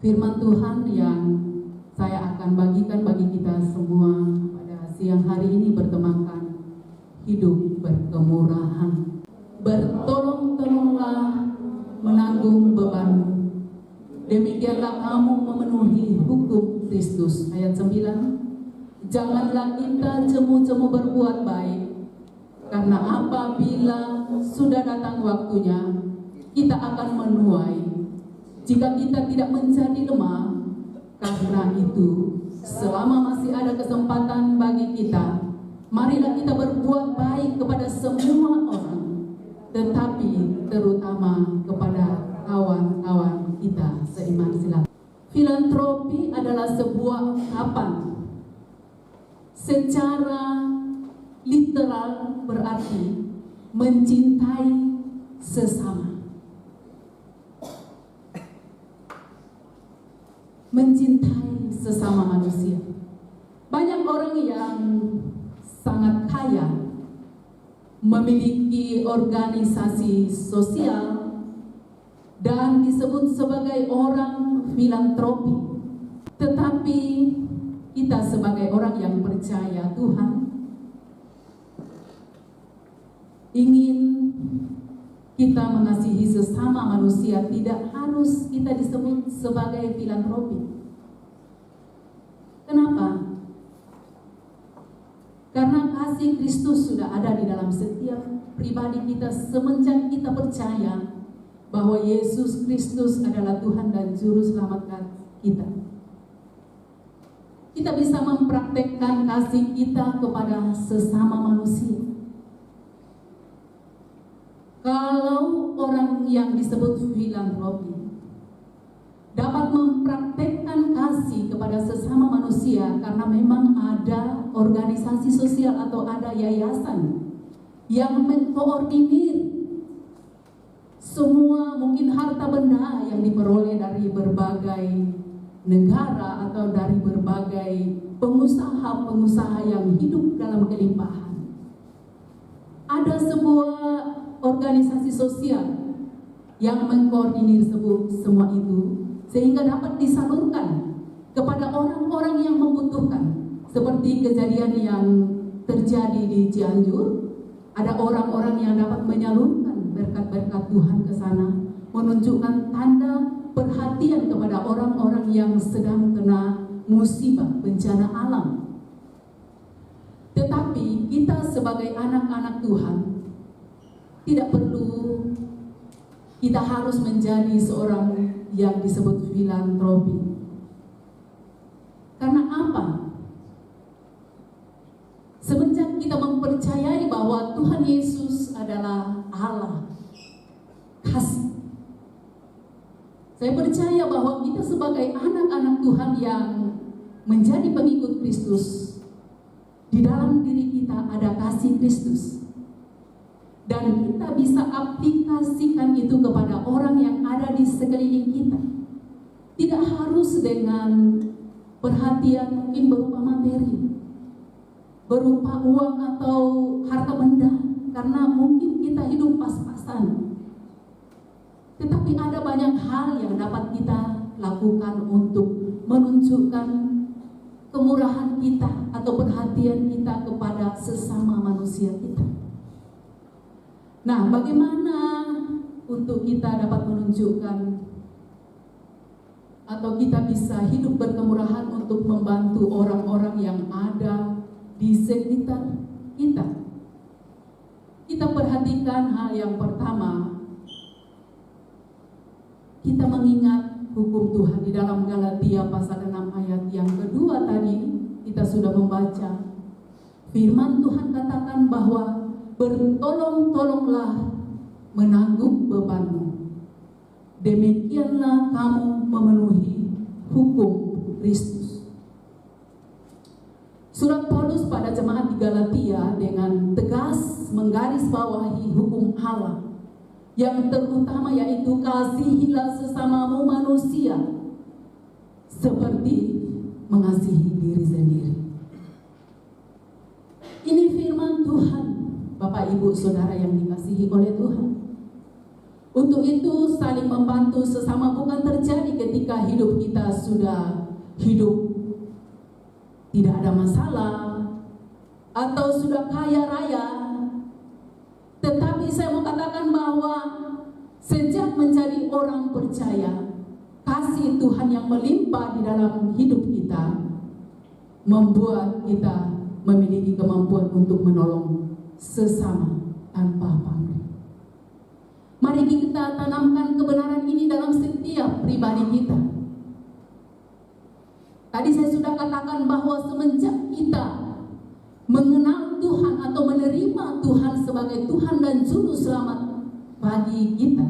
Firman Tuhan yang saya akan bagikan bagi kita semua pada siang hari ini bertemakan hidup berkemurahan. Bertolong-tolonglah menanggung bebanmu, demikianlah kamu memenuhi hukum Kristus. Ayat 9, janganlah kita cemu-cemu berbuat baik, karena apabila sudah datang waktunya, kita akan menuai jika kita tidak menjadi lemah. Karena itu, selama masih ada kesempatan bagi kita, marilah kita berbuat baik kepada semua orang, tetapi terutama kepada kawan-kawan kita seiman. Silakan. Filantropi adalah sebuah ungkapan secara literal, berarti mencintai sesama. Mencintai sesama manusia. Banyak orang yang sangat kaya memiliki organisasi sosial dan disebut sebagai orang filantropi. Tetapi kita sebagai orang yang percaya Tuhan ingin kita mengasihi sesama manusia, tidak harus kita disebut sebagai filantropi. Kenapa? Karena kasih Kristus sudah ada di dalam setiap pribadi kita semenjak kita percaya bahwa Yesus Kristus adalah Tuhan dan Juru Selamat kita. Kita bisa mempraktekkan kasih kita kepada sesama manusia. Kalau orang yang disebut filantropi dapat mempraktekkan kasih kepada sesama manusia karena memang ada organisasi sosial atau ada yayasan yang mengkoordinir semua mungkin harta benda yang diperoleh dari berbagai negara atau dari berbagai pengusaha-pengusaha yang hidup dalam kelimpahan. Ada sebuah organisasi sosial yang mengkoordinir semua itu sehingga dapat disalurkan kepada orang-orang yang membutuhkan. Seperti kejadian yang terjadi di Cianjur, ada orang-orang yang dapat menyalurkan berkat-berkat Tuhan ke sana, menunjukkan tanda perhatian kepada orang-orang yang sedang kena musibah bencana alam. Tetapi kita sebagai anak-anak Tuhan tidak perlu kita harus menjadi seorang yang disebut filantropi. Karena apa? Semenjak kita mempercayai bahwa Tuhan Yesus adalah Allah kasih, saya percaya bahwa kita sebagai anak-anak Tuhan yang menjadi pengikut Kristus, di dalam diri kita ada kasih Kristus. Dan kita bisa aplikasikan itu kepada orang yang ada di sekeliling kita. Tidak harus dengan perhatian mungkin berupa materi, berupa uang atau harta benda, karena mungkin kita hidup pas-pasan. Tetapi ada banyak hal yang dapat kita lakukan untuk menunjukkan kemurahan kita atau perhatian kita kepada sesama manusia kita. Nah, bagaimana untuk kita dapat menunjukkan atau kita bisa hidup berkemurahan untuk membantu orang-orang yang ada di sekitar kita? Kita perhatikan hal yang pertama, kita mengingat hukum Tuhan di dalam Galatia pasal 6 ayat yang kedua tadi kita sudah membaca. Firman Tuhan katakan bahwa bertolong-tolonglah menanggung bebanmu, demikianlah kamu memenuhi hukum Kristus. Surat Paulus pada jemaat di Galatia dengan tegas menggarisbawahi hukum Allah yang terutama yaitu kasihilah sesamamu manusia seperti mengasihi diri sendiri. Ini firman Tuhan, Bapak Ibu Saudara yang dikasihi oleh Tuhan. Untuk itu saling membantu sesama bukan terjadi ketika hidup kita sudah hidup tidak ada masalah atau sudah kaya raya. Tetapi saya mau katakan bahwa sejak menjadi orang percaya, kasih Tuhan yang melimpah di dalam hidup kita membuat kita memiliki kemampuan untuk menolong sesama tanpa pamrih. Mari kita tanamkan kebenaran ini dalam setiap pribadi kita. Tadi saya sudah katakan bahwa semenjak kita mengenal Tuhan atau menerima Tuhan sebagai Tuhan dan Juru Selamat bagi kita,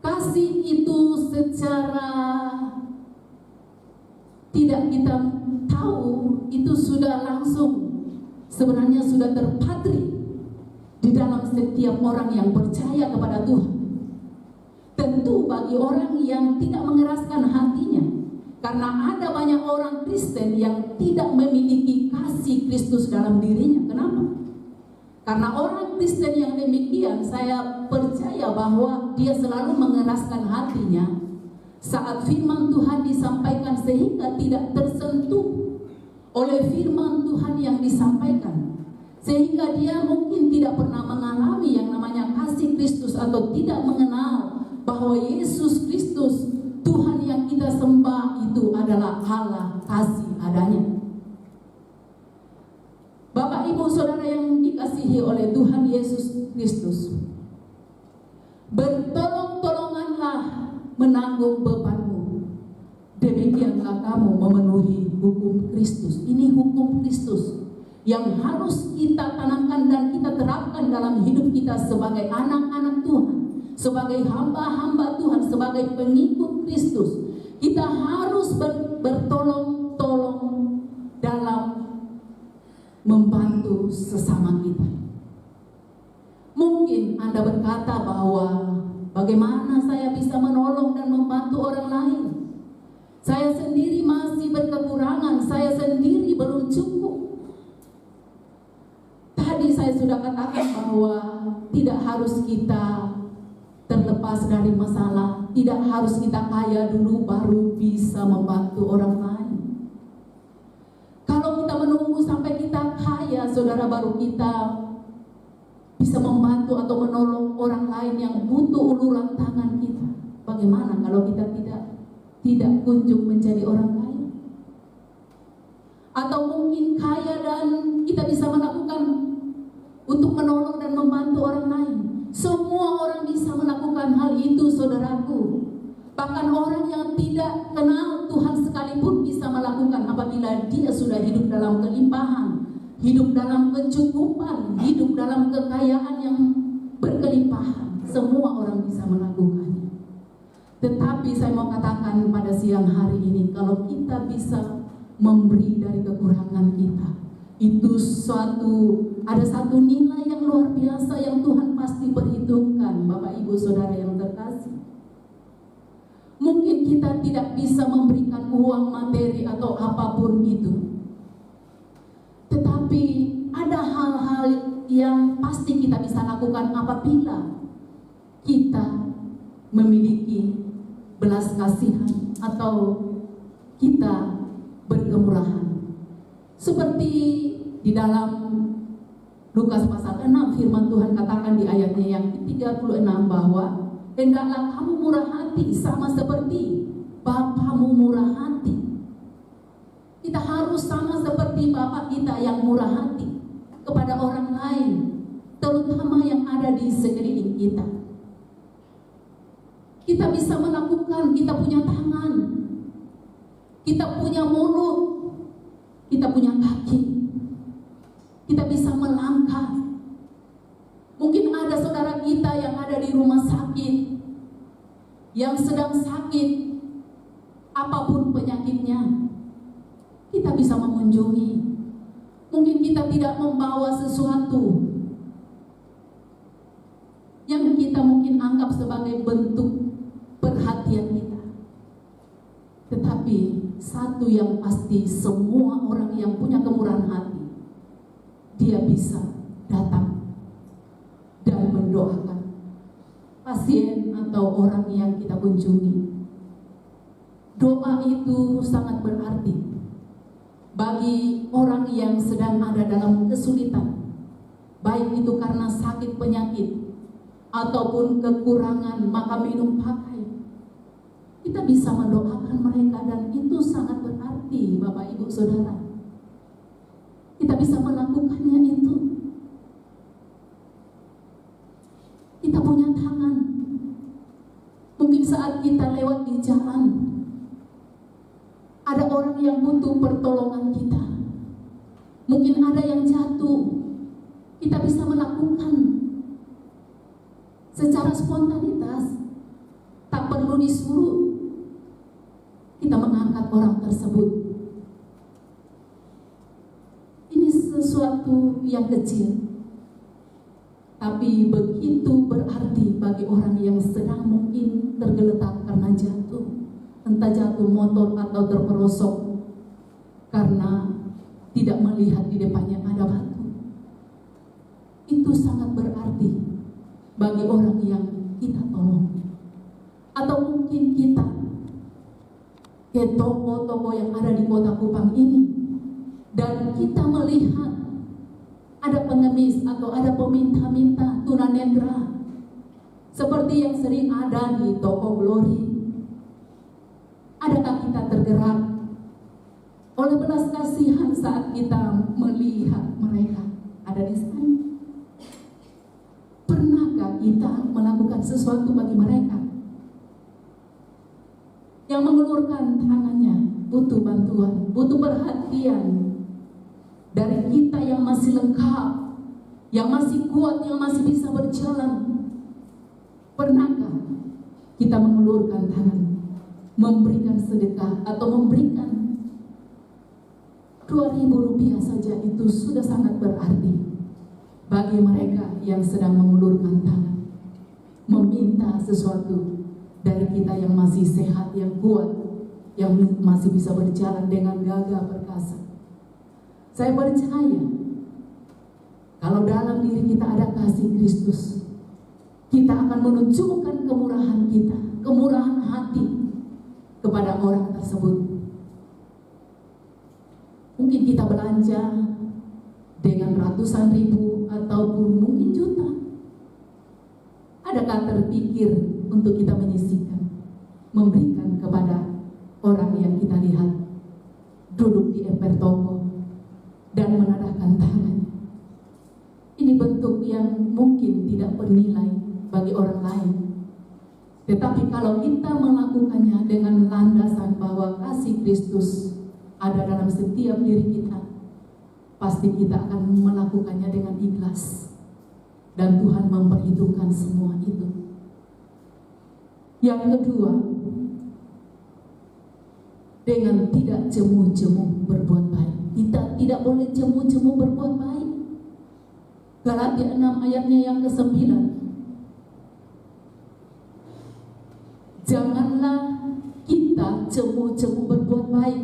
kasih itu secara tidak kita tahu itu sudah langsung sebenarnya sudah terpatri di dalam setiap orang yang percaya kepada Tuhan. Tentu bagi orang yang tidak mengeraskan hatinya, karena ada banyak orang Kristen yang tidak memiliki kasih Kristus dalam dirinya. Kenapa? Karena orang Kristen yang demikian, saya percaya bahwa dia selalu mengeraskan hatinya saat firman Tuhan disampaikan, sehingga tidak tersentuh oleh firman Tuhan yang disampaikan, sehingga dia mungkin tidak pernah mengalami yang namanya kasih Kristus, atau tidak mengenal bahwa Yesus Kristus Tuhan yang kita sembah itu adalah Allah kasih adanya. Bapak, Ibu, Saudara yang dikasihi oleh Tuhan Yesus Kristus, bertolong-tolonganlah menanggung bebanmu. Demikianlah kamu memenuhi hukum Kristus. Ini hukum Kristus yang harus kita tanamkan dan kita terapkan dalam hidup kita sebagai anak-anak Tuhan, sebagai hamba-hamba Tuhan, sebagai pengikut Kristus. Kita harus bertolong-tolong dalam membantu sesama kita. Mungkin Anda berkata bahwa bagaimana saya bisa menolong dan membantu orang lain? Saya sendiri masih berkekurangan, saya sendiri belum cukup. Tadi saya sudah katakan bahwa tidak harus kita terlepas dari masalah, tidak harus kita kaya dulu baru bisa membantu orang lain. Kalau kita menunggu sampai kita kaya, saudara, baru kita bisa membantu atau menolong orang lain yang butuh uluran tangan kita. Bagaimana kalau kita tidak kunjung menjadi orang kaya? Atau mungkin kaya dan kita bisa melakukan untuk menolong dan membantu orang lain. Semua orang bisa melakukan hal itu, saudaraku. Bahkan orang yang tidak kenal Tuhan sekalipun bisa melakukan apabila dia sudah hidup dalam kelimpahan, hidup dalam kecukupan, hidup dalam kekayaan yang berkelimpahan. Semua orang bisa melakukannya. Tetapi saya mau katakan pada siang hari ini, kalau kita bisa memberi dari kekurangan kita, itu ada satu nilai yang luar biasa yang Tuhan pasti perhitungkan. Bapak, Ibu, Saudara yang terkasih, mungkin kita tidak bisa memberikan uang, materi, atau apapun itu, tetapi ada hal-hal yang pasti kita bisa lakukan apabila kita memiliki belas kasihan atau kita berkemurahan. Seperti di dalam Lukas pasal 6, firman Tuhan katakan di ayatnya yang ke-36 bahwa hendaklah kamu murah hati sama seperti Bapamu murah hati. Kita harus sama seperti Bapa kita yang murah hati kepada orang lain, terutama yang ada di sekeliling kita. Kita bisa melakukan, kita punya tangan, kita punya mulut, kita punya kaki, kita bisa melangkah. Mungkin ada saudara kita yang ada di rumah sakit, yang sedang sakit, apapun penyakitnya, kita bisa mengunjungi. Mungkin kita tidak membawa sesuatu yang kita mungkin anggap sebagai bentuk perhatian kita, tetapi satu yang pasti, semua orang yang punya kemurahan hati, dia bisa datang dan mendoakan pasien atau orang yang kita kunjungi. Doa itu sangat berarti bagi orang yang sedang ada dalam kesulitan, baik itu karena sakit penyakit ataupun kekurangan makan minum pakai. Kita bisa mendoakan mereka dan itu sangat berarti, Bapak Ibu Saudara. Kita bisa melakukannya itu. Kita punya tangan. Mungkin saat kita lewat di jalan, ada orang yang butuh pertolongan kita. Mungkin ada yang jatuh. Kita bisa melakukan secara spontanitas, tak perlu disuruh. Kita mengangkat orang tersebut. Ini sesuatu yang kecil, tapi begitu berarti bagi orang yang sedang mungkin tergeletak karena jatuh. Entah jatuh motor atau terperosok karena tidak melihat di depannya ada batu. Itu sangat berarti bagi orang yang kita tolong. Atau mungkin kita ke toko-toko yang ada di Kota Kupang ini dan kita melihat ada pengemis atau ada peminta-minta tunanetra seperti yang sering ada di toko Glory. Adakah kita tergerak oleh belas kasihan saat kita melihat mereka ada di sana? Pernahkah kita melakukan sesuatu bagi mereka? Yang mengulurkan tangannya butuh bantuan, butuh perhatian dari kita yang masih lengkap, yang masih kuat, yang masih bisa berjalan. Pernahkah kita mengulurkan tangan, memberikan sedekah atau memberikan 2.000 rupiah saja? Itu sudah sangat berarti bagi mereka yang sedang mengulurkan tangan, meminta sesuatu dari kita yang masih sehat, yang kuat, yang masih bisa berjalan dengan gagah perkasa. Saya percaya kalau dalam diri kita ada kasih Kristus, kita akan menunjukkan kemurahan kita, kemurahan hati kepada orang tersebut. Mungkin kita belanja dengan ratusan ribu ataupun mungkin juta. Adakah terpikir untuk kita menyisihkan, memberikan kepada orang yang kita lihat duduk di emper toko dan menadahkan tangan? Ini bentuk yang mungkin tidak bernilai bagi orang lain. Tetapi kalau kita melakukannya dengan landasan bahwa kasih Kristus ada dalam setiap diri kita, pasti kita akan melakukannya dengan ikhlas. Dan Tuhan memperhitungkan semua itu. Yang kedua, dengan tidak jemu-jemu berbuat baik. Kita tidak boleh jemu-jemu berbuat baik. Galatia 6 ayatnya yang ke-9. Janganlah kita jemu-jemu berbuat baik,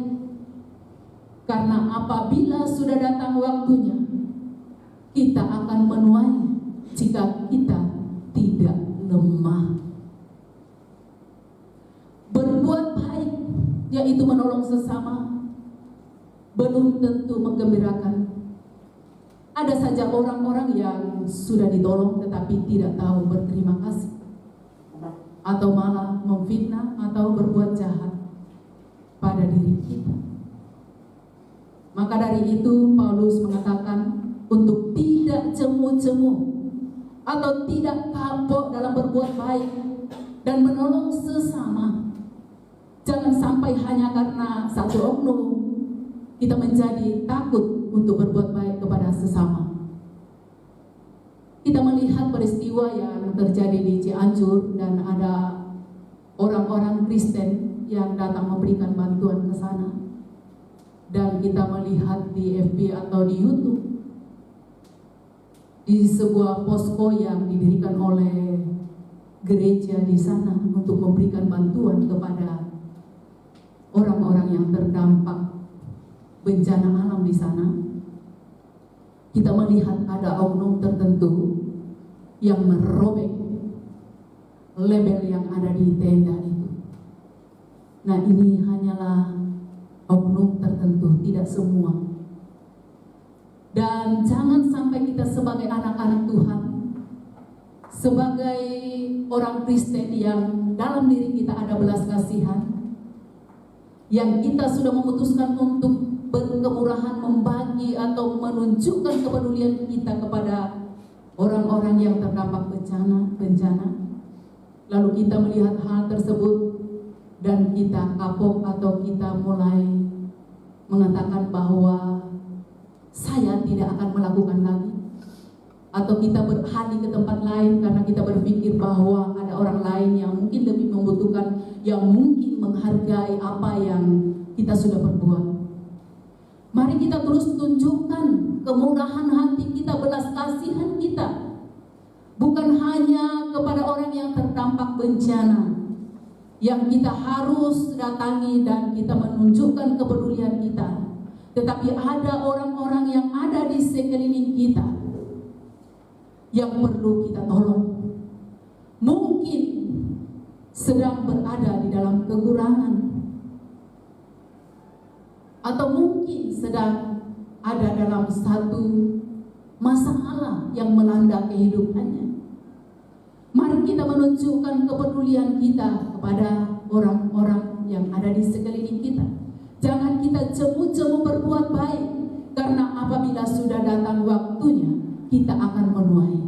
karena apabila sudah datang waktunya, kita akan menuai jika kita tidak lemah. Berbuat baik, yaitu menolong sesama, belum tentu menggembirakan. Ada saja orang-orang yang sudah ditolong tetapi tidak tahu berterima kasih, atau malah memfitnah atau berbuat jahat pada diri kita. Maka dari itu Paulus mengatakan untuk tidak jemu-jemu atau tidak kapok dalam berbuat baik dan menolong sesama. Jangan sampai hanya karena satu oknum kita menjadi takut untuk berbuat baik kepada sesama. Kita melihat peristiwa yang terjadi di Cianjur dan ada orang-orang Kristen yang datang memberikan bantuan ke sana. Dan kita melihat di FB atau di YouTube, di sebuah posko yang didirikan oleh gereja di sana untuk memberikan bantuan kepada orang-orang yang terdampak bencana alam di sana. Kita melihat ada oknum tertentu yang merobek label yang ada di tenda itu. Nah, ini hanyalah oknum tertentu, tidak semua. Dan jangan sampai kita sebagai anak-anak Tuhan, sebagai orang Kristen yang dalam diri kita ada belas kasihan, yang kita sudah memutuskan untuk berkemurahan, membagi atau menunjukkan kepedulian kita kepada orang-orang yang terdampak bencana, lalu kita melihat hal tersebut dan kita kapok atau kita mulai mengatakan bahwa saya tidak akan melakukan lagi, atau kita beralih ke tempat lain karena kita berpikir bahwa ada orang lain yang mungkin lebih membutuhkan, yang mungkin menghargai apa yang kita sudah perbuat. Mari kita terus tunjukkan kemurahan hati kita, belas kasihan kita, bukan hanya kepada orang yang terdampak bencana yang kita harus datangi dan kita menunjukkan kepedulian kita, tetapi ada orang-orang yang ada di sekeliling kita yang perlu kita tolong. Mungkin sedang berada di dalam kekurangan, atau mungkin sedang ada dalam satu masalah yang melanda kehidupannya. Mari kita menunjukkan kepedulian kita kepada orang-orang yang ada di sekeliling kita. Jangan kita jemu-jemu berbuat baik, karena apabila sudah datang waktunya, kita akan menuai.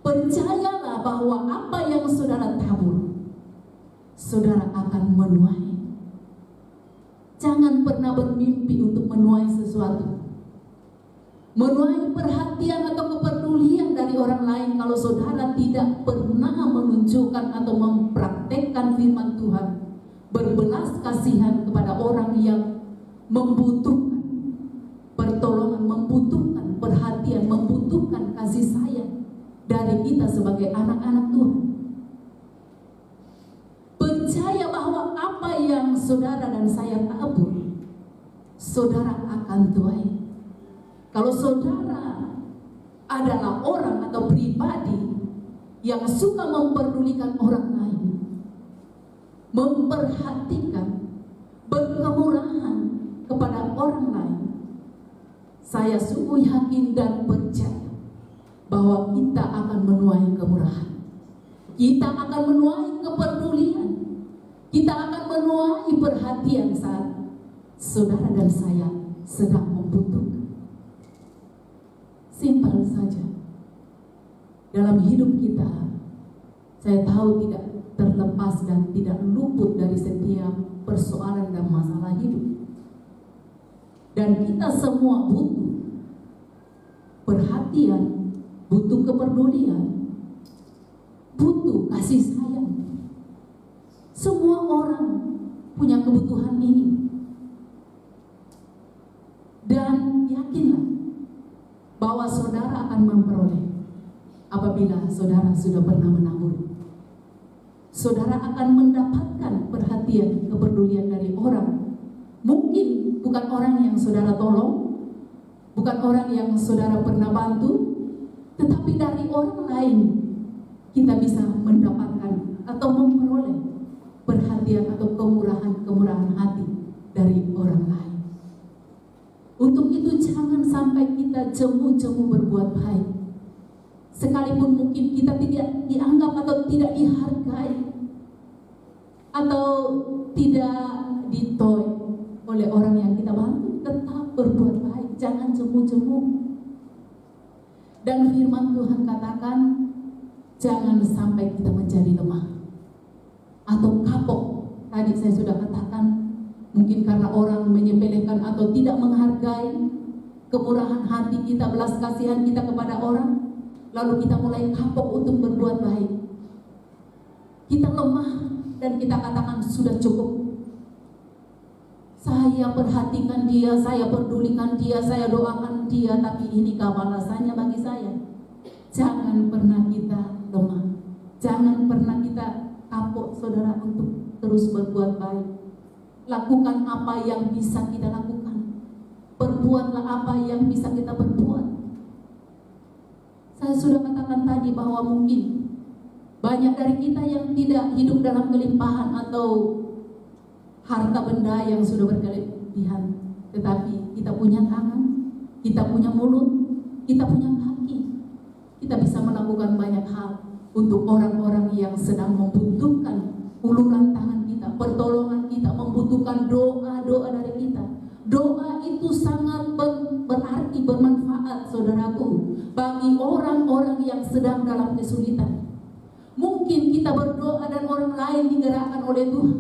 Percayalah bahwa apa yang saudara tabur, saudara akan menuai. Jangan pernah bermimpi untuk menuai sesuatu, menuai perhatian atau kepedulian dari orang lain kalau saudara tidak pernah menunjukkan atau mempraktekkan firman Tuhan, berbelas kasihan kepada orang yang membutuhkan pertolongan, membutuhkan perhatian, membutuhkan kasih sayang dari kita sebagai anak-anak Tuhan. Percaya bahwa apa yang saudara dan saya tabur, saudara akan tuai. Kalau saudara adalah orang atau pribadi yang suka memperdulikan orang lain, memperhatikan, berkemurahan kepada orang lain, saya sungguh yakin dan percaya bahwa kita akan menuai kemurahan. Kita akan menuai kepedulian. Kita akan menuai perhatian saat saudara dan saya sedang membutuhkan. Simpel saja. Dalam hidup kita, saya tahu tidak terlepas dan tidak luput dari setiap persoalan dan masalah hidup. Dan kita semua butuh perhatian, butuh kepedulian, butuh kasih sayang. Semua orang punya kebutuhan ini. Dan yakinlah bahwa saudara akan memperoleh apabila saudara sudah pernah menabur. Saudara akan mendapatkan perhatian, kepedulian dari orang. Mungkin bukan orang yang saudara tolong, bukan orang yang saudara pernah bantu, tetapi dari orang lain kita bisa mendapatkan atau memperoleh perhatian atau kemurahan hati dari orang lain. Untuk itu jangan sampai kita jemu-jemu berbuat baik, sekalipun mungkin kita tidak dianggap atau tidak dihargai atau tidak ditoi oleh orang yang kita bantu. Tetap berbuat baik, jangan jemu-jemu. Dan firman Tuhan katakan, jangan sampai kita menjadi lemah atau kapok. Tadi saya sudah katakan, mungkin karena orang menyepelekan atau tidak menghargai kemurahan hati kita, belas kasihan kita kepada orang, lalu kita mulai kapok untuk berbuat baik. Kita lemah dan kita katakan sudah cukup. Saya perhatikan dia, saya pedulikan dia, saya doakan dia, tapi ini balasannya bagi saya. Jangan pernah kita lemah, jangan pernah kita kapok saudara untuk terus berbuat baik. Lakukan apa yang bisa kita lakukan, perbuatlah apa yang bisa kita perbuat. Saya sudah katakan tadi bahwa mungkin Banyak dari kita yang tidak hidup dalam kelimpahan atau harta benda yang sudah berkelebihan, tetapi kita punya tangan, kita punya mulut, kita punya kaki. Kita bisa melakukan banyak hal untuk orang-orang yang sedang membutuhkan uluran tangan kita, pertolongan kita, membutuhkan doa-doa dari kita. Doa itu sangat berarti, bermanfaat, saudaraku, bagi orang-orang yang sedang dalam kesulitan. Mungkin kita berdoa dan orang lain digerakkan oleh Tuhan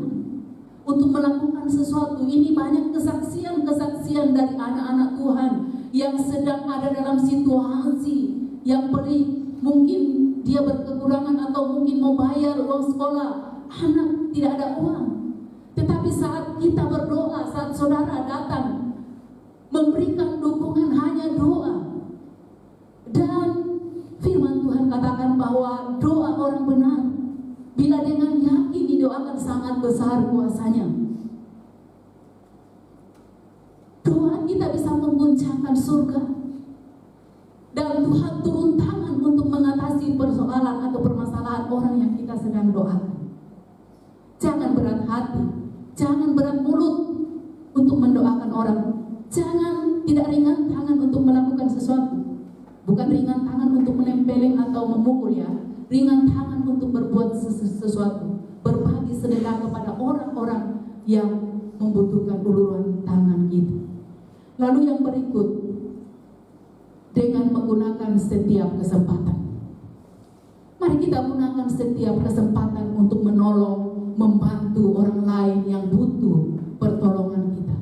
untuk melakukan sesuatu. Ini banyak kesaksian-kesaksian dari anak-anak Tuhan yang sedang ada dalam situasi yang pelik. Mungkin dia berkekurangan atau mungkin mau bayar uang sekolah, anak tidak ada uang. Tetapi saat kita berdoa, saat saudara datang memberikan dukungan hanya doa. Dan firman Tuhan katakan bahwa doa orang benar bila dengan yakin didoakan sangat besar kuasanya. Doa kita bisa mengguncangkan surga. Dan Tuhan turun tangan untuk mengatasi persoalan atau permasalahan orang yang kita sedang doakan. Jangan berat hati, jangan berat mulut untuk mendoakan orang. Jangan tidak ringan tangan untuk melakukan sesuatu. Bukan ringan tangan untuk menempeleng atau memukul ya. Ringan tangan untuk berbuat sesuatu. Berbagi sedekah kepada orang-orang yang membutuhkan uluran tangan kita. Lalu yang berikut, dengan menggunakan setiap kesempatan. Mari kita gunakan setiap kesempatan untuk menolong, membantu orang lain yang butuh pertolongan kita.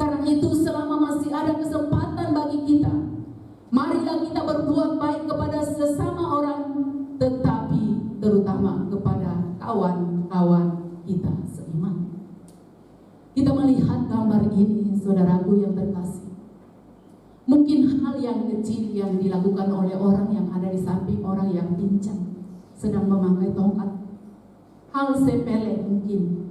Karena itu selama masih ada kesempatan bagi kita, marilah kita berbuat baik kepada sesama orang, tetapi terutama kepada kawan-kawan kita seiman. Kita melihat gambar ini, saudaraku yang terkasih. Mungkin hal yang kecil yang dilakukan oleh orang yang ada di samping orang yang pincang, sedang memakai tongkat. Hal sepele mungkin,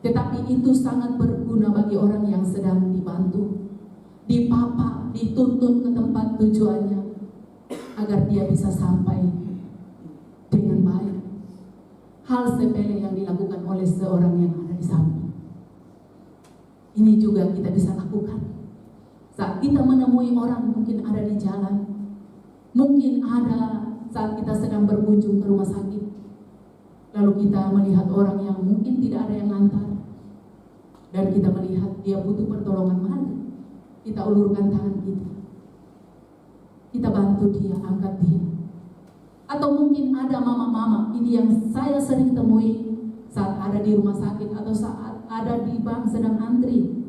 tetapi itu sangat berguna bagi orang yang sedang dibantu, dipapa, dituntun ke tempat tujuannya, agar dia bisa sampai dengan baik. Hal sepele yang dilakukan oleh seorang yang ada di samping. Ini juga kita bisa lakukan. Saat kita menemui orang mungkin ada di jalan, mungkin ada saat kita sedang berkunjung ke rumah sakit, lalu kita melihat orang yang mungkin tidak ada yang ngantar, dan kita melihat dia butuh pertolongan, mari kita ulurkan tangan kita, kita bantu dia, angkat dia. Atau mungkin ada mama-mama, ini yang saya sering temui saat ada di rumah sakit atau saat ada di bank sedang antri.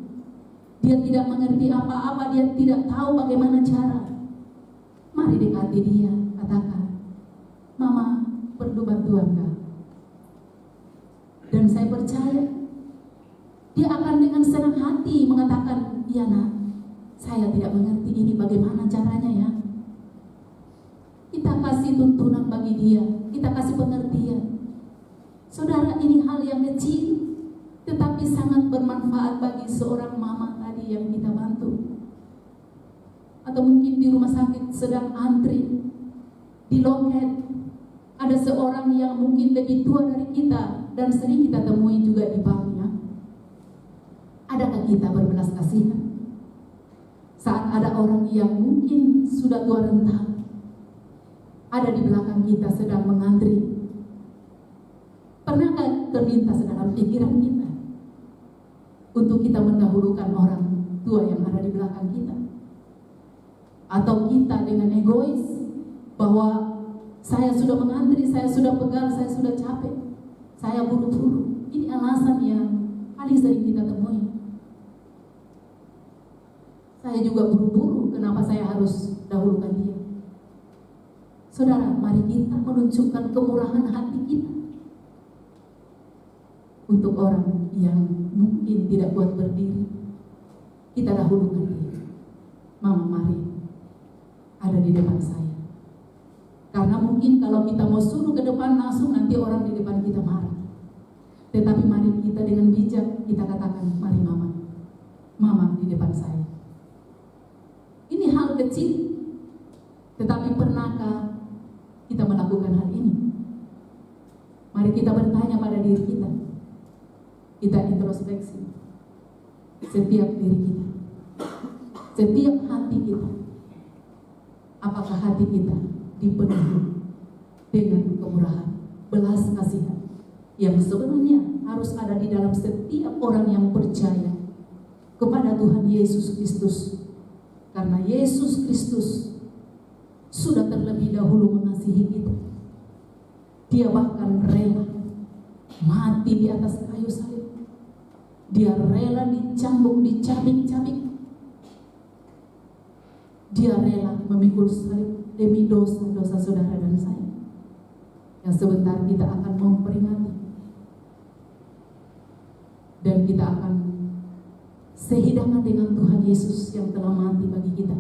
Dia tidak mengerti apa-apa, dia tidak tahu bagaimana cara. Mari dekati dia, katakan, "Mama, perlu bantuan kah?" Dan saya percaya dia akan dengan senang hati mengatakan, "Iya nak, saya tidak mengerti ini bagaimana caranya ya." Kita kasih tuntunan bagi dia, kita kasih pengertian. Saudara, ini hal yang kecil, tetapi sangat bermanfaat bagi seorang mama tadi yang kita bantu. Atau mungkin di rumah sakit sedang antri, di loket ada seorang yang mungkin lebih tua dari kita dan sering kita temui juga di banknya. Adakah kita berbelas kasihan saat ada orang yang mungkin sudah tua renta ada di belakang kita sedang mengantri? Pernahkah terlintas dalam pikiran kita untuk kita mendahulukan orang tua yang ada di belakang kita? Atau kita dengan egois bahwa saya sudah mengantri, saya sudah pegal, saya sudah capek, saya buru-buru. Ini alasan yang paling sering kita temui. Saya juga buru-buru, kenapa saya harus dahulukan dia? Saudara, mari kita menunjukkan kemurahan hati kita untuk orang yang mungkin tidak kuat berdiri. Kita dahulukan dia. Mama, mari ada di depan saya. Karena mungkin kalau kita mau suruh ke depan langsung, nanti orang di depan kita marah. Tetapi mari kita dengan bijak kita katakan, "Mari mama, mama di depan saya." Ini hal kecil, tetapi pernahkah kita melakukan hal ini? Mari kita bertanya pada diri kita. Kita introspeksi setiap diri kita, setiap hati kita. Apakah hati kita dipenuhi dengan kemurahan, belas kasihan yang sebenarnya harus ada di dalam setiap orang yang percaya kepada Tuhan Yesus Kristus. Karena Yesus Kristus sudah terlebih dahulu mengasihi kita. Dia bahkan rela mati di atas kayu salib. Dia rela dicambuk, dicabik-cabik. Dia rela memikul salib demi dosa-dosa saudara dan saya, yang sebentar kita akan memperingati. Dan kita akan sehidangan dengan Tuhan Yesus yang telah mati bagi kita.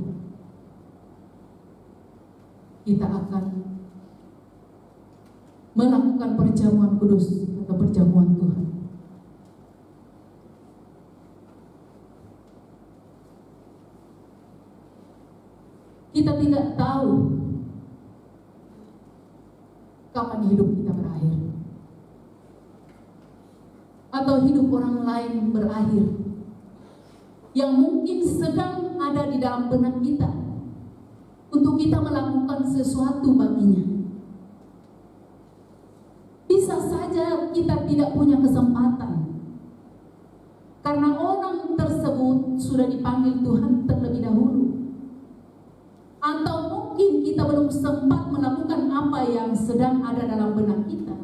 Kita akan melakukan perjamuan kudus atau perjamuan Tuhan. Kita tidak tahu kapan hidup kita berakhir, atau hidup orang lain berakhir, yang mungkin sedang ada di dalam benak kita untuk kita melakukan sesuatu baginya. Bisa saja kita tidak punya kesempatan karena orang tersebut sudah dipanggil Tuhan terlebih dahulu, atau mungkin kita belum sempat melakukan apa yang sedang ada dalam benak kita.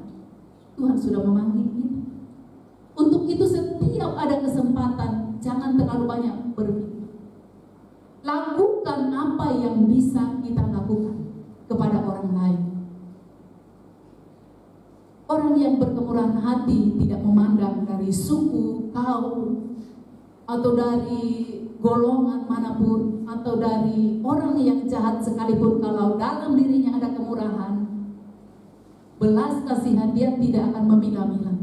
Tuhan sudah memanggil kita. Untuk itu setiap ada kesempatan, jangan terlalu banyak berpikir. Lakukan apa yang bisa kita lakukan kepada orang lain. Orang yang berkemurahan hati tidak memandang dari suku, kaum, atau dari golongan manapun, atau dari orang yang jahat sekalipun, kalau dalam dirinya ada kemurahan, belas kasihan, dia tidak akan memilah-milah.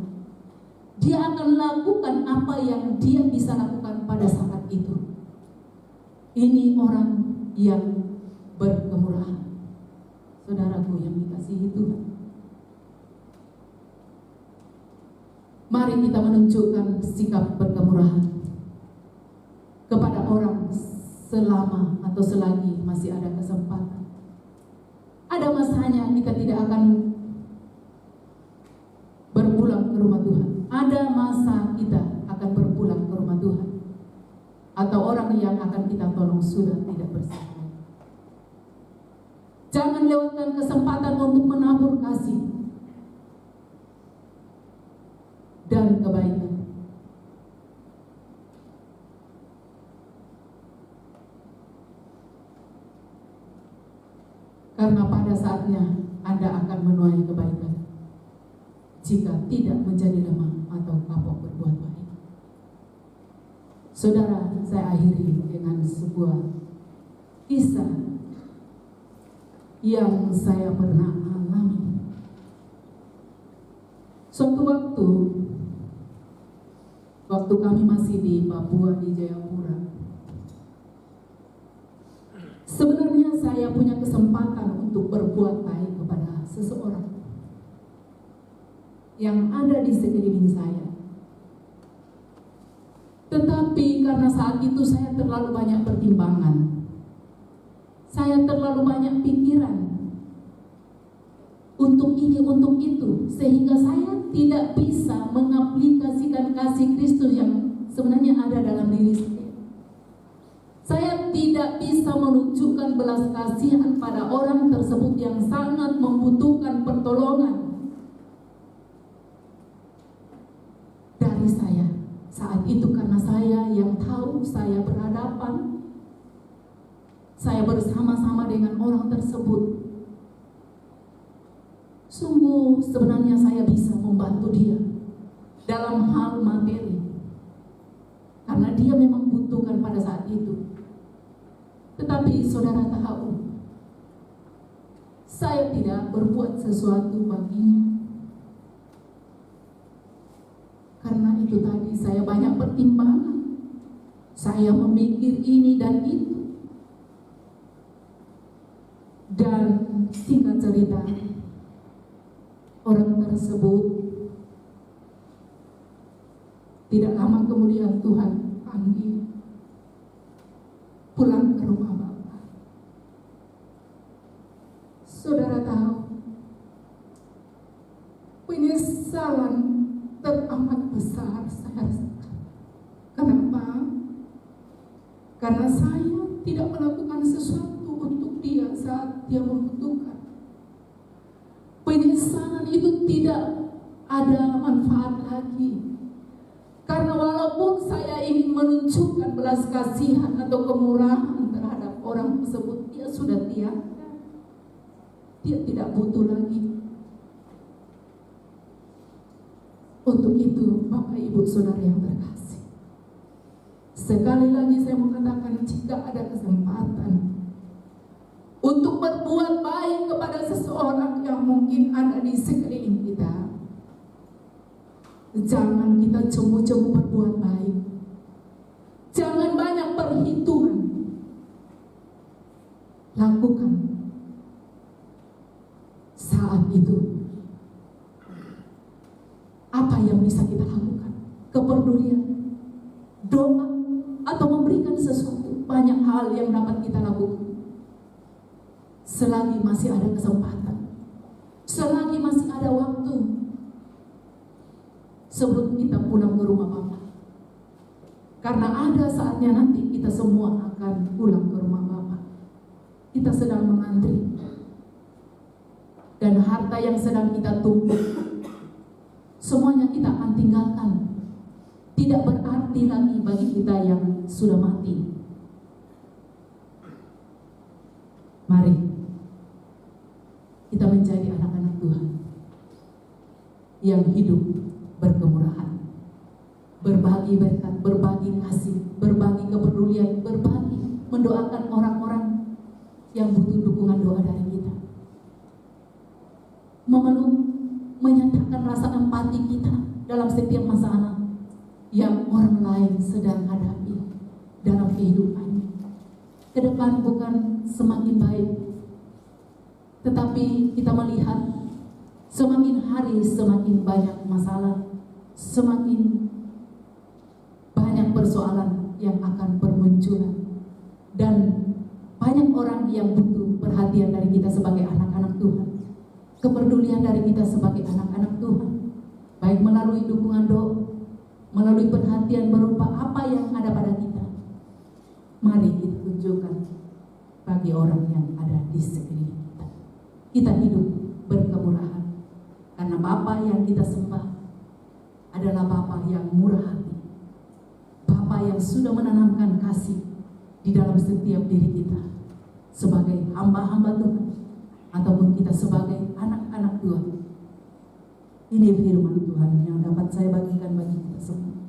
Dia akan lakukan apa yang dia bisa lakukan pada saat itu. Ini orang yang berkemurahan. Saudaraku yang dikasihi Tuhan, mari kita menunjukkan sikap berkemurahan kepada orang selama atau selagi masih ada kesempatan. Ada masanya kita tidak akan berpulang ke rumah Tuhan. Ada masa kita akan berpulang ke rumah Tuhan, atau orang yang akan kita tolong sudah tidak bersama. Jangan lewatkan kesempatan untuk menabur kasih dan kebaikan. Karena pada saatnya Anda akan menuai kebaikan jika tidak menjadi lemah atau kapok berbuat baik. Saudara, saya akhiri dengan sebuah kisah yang saya pernah alami. Suatu waktu kami masih di Papua, di Jayapura, sebenarnya saya punya kesempatan untuk berbuat baik kepada seseorang yang ada di sekeliling saya. Tetapi karena saat itu saya terlalu banyak pertimbangan, saya terlalu banyak pikiran untuk ini, untuk itu, sehingga saya tidak bisa mengaplikasikan kasih Kristus yang sebenarnya ada dalam diri saya. Saya tidak bisa menunjukkan belas kasihan pada orang tersebut yang sangat membutuhkan pertolongan dari saya saat itu, karena saya yang tahu saya berhadapan, saya bersama-sama dengan orang tersebut. Sungguh sebenarnya saya bisa membantu dia dalam hal materi, karena dia memang butuhkan pada saat itu. Tetapi saudara tahu, saya tidak berbuat sesuatu baginya. Karena itu tadi, saya banyak pertimbangan, saya memikir ini dan itu. Dan singkat cerita, orang tersebut tidak lama kemudian Tuhan panggil pulang ke rumah Bapa. Saudara tahu, penyesalan teramat besar saya rasakan. Kenapa? Karena saya tidak melakukan sesuatu untuk dia saat dia membutuhkan. Penyesalan itu tidak ada manfaat lagi. Karena walaupun saya ingin menunjukkan belas kasihan atau kemurahan terhadap orang tersebut, dia sudah tiada. Dia tidak butuh lagi. Untuk itu, Bapak Ibu Saudara yang terkasih, sekali lagi saya mengatakan, jika ada kesempatan untuk berbuat baik kepada seseorang yang mungkin ada di sekeliling kita, jangan kita cemu-cemu berbuat baik. Jangan banyak perhitungan. Lakukan saat itu apa yang bisa kita lakukan. Kepedulian, doa, atau memberikan sesuatu. Banyak hal yang dapat kita lakukan selagi masih ada kesempatan, selagi masih ada waktu, sebelum kita pulang ke rumah Bapa. Karena ada saatnya nanti kita semua akan pulang ke rumah Bapa. Kita sedang mengantri, dan harta yang sedang kita tumpuk semuanya kita akan tinggalkan. Tidak berarti lagi bagi kita yang sudah mati. Mari kita menjadi anak-anak Tuhan yang hidup berkemurahan, berbagi berkat, berbagi kasih, berbagi kepedulian, berbagi, mendoakan orang-orang yang butuh dukungan doa dari kita, memeluk, menyatakan rasa empati kita dalam setiap masalah yang orang lain sedang hadapi dalam kehidupannya. Ke depan bukan semakin baik, tetapi kita melihat semakin hari semakin banyak masalah, semakin banyak persoalan yang akan bermunculan, dan banyak orang yang butuh perhatian dari kita sebagai anak-anak Tuhan, kepedulian dari kita sebagai anak-anak Tuhan, baik melalui dukungan doa, melalui perhatian berupa apa yang ada pada kita. Mari kita tunjukkan bagi orang yang ada di sekeliling kita. Kita hidup berkemurahan, karena Bapa yang kita sembah adalah Bapa yang murah hati, Bapa yang sudah menanamkan kasih di dalam setiap diri kita sebagai hamba-hamba Tuhan, ataupun kita sebagai anak-anak Tuhan. Ini firman Tuhan yang dapat saya bagikan bagi kita semua.